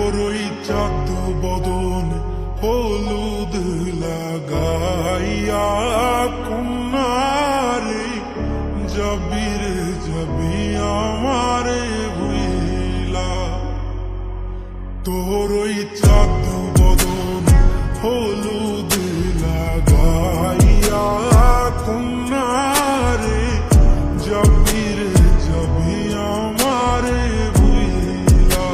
তোরই চাঁদ বদন হলুদ লাগাইয়া কন্যারে যাবি রে যাবি আমারে ভুইলা। তোরই চাঁদ বদন হলুদ লাগাইয়া কন্যারে যাবি রে যাবি আমারে ভুইলা।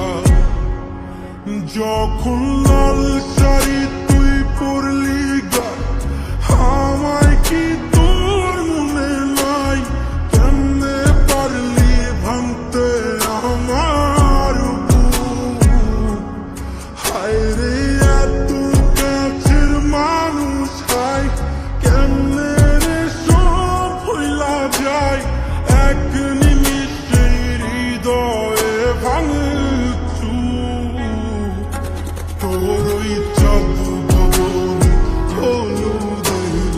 যখন লাল শাড়ি তুই পরলি গা আমায় কি তোর মনে নাই? কেমনে পারলি ভাঙতে আমার বুক? হায় রে এত কাছের মানুষ হায় কেমনে রে সব ভুইলা যায়? এক নিমিষে হৃদয়ে ভাঙচু। তোরই চাঁদ বদন হলুদ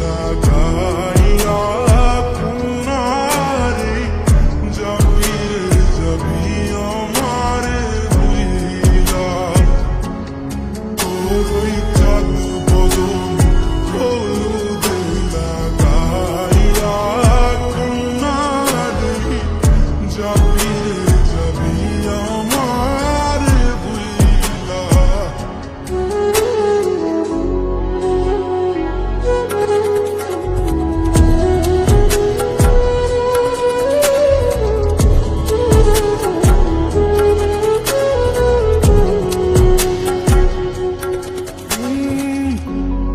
লাগাইয়া কন্যারে যাবি রে যাবি আমারে ভুইলা। তোরই চাঁদ বদন হলুদ লাগাইয়া কন্যারে যাবি রে যাবি আমারে ভুইলা।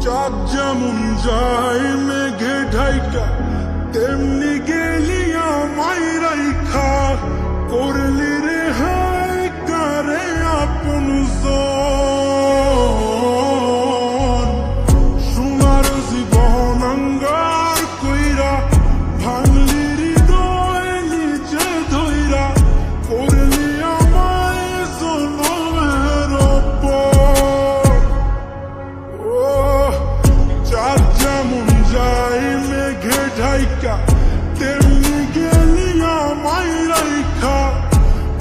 চাঁদ যেমন যায় মেঘে ঢাইকা তেমনি গেলি আমায় রাইখা। করলি রে হায় কারে আপন জন। সোনার জীবন অঙ্গার কইরা ভাঙলি হৃদয় নিচে ধইরা। করলি আমায় জনমের পর। ও চাঁদ যেমন যায় মেঘে ঢাইকা তেমনি গেলি আমায় রাইখা।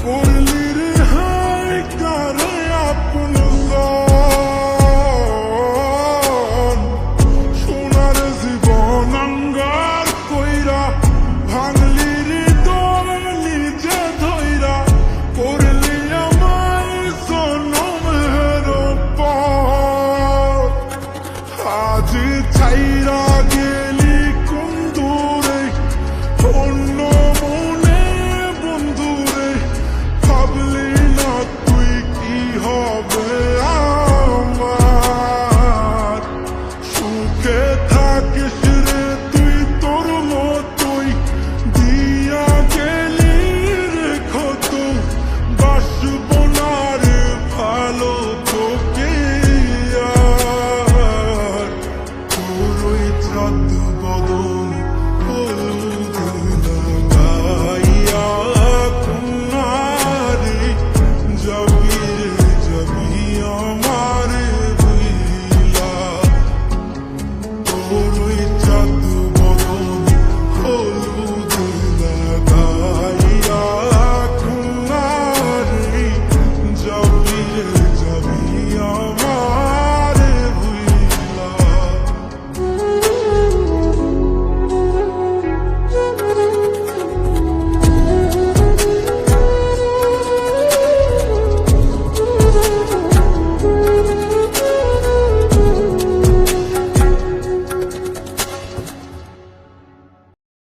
করলি রে হায় কারে আপন জন। সোনার জীবন অঙ্গার কইরা ভাঙলি হৃদয় নিজে ধইরা। করলি আমায় জনমের পর। আজ ছাইরা গেলি কোন দূরে অন্য মনে বন্ধুরে। ভাবলি না তুই কি হবে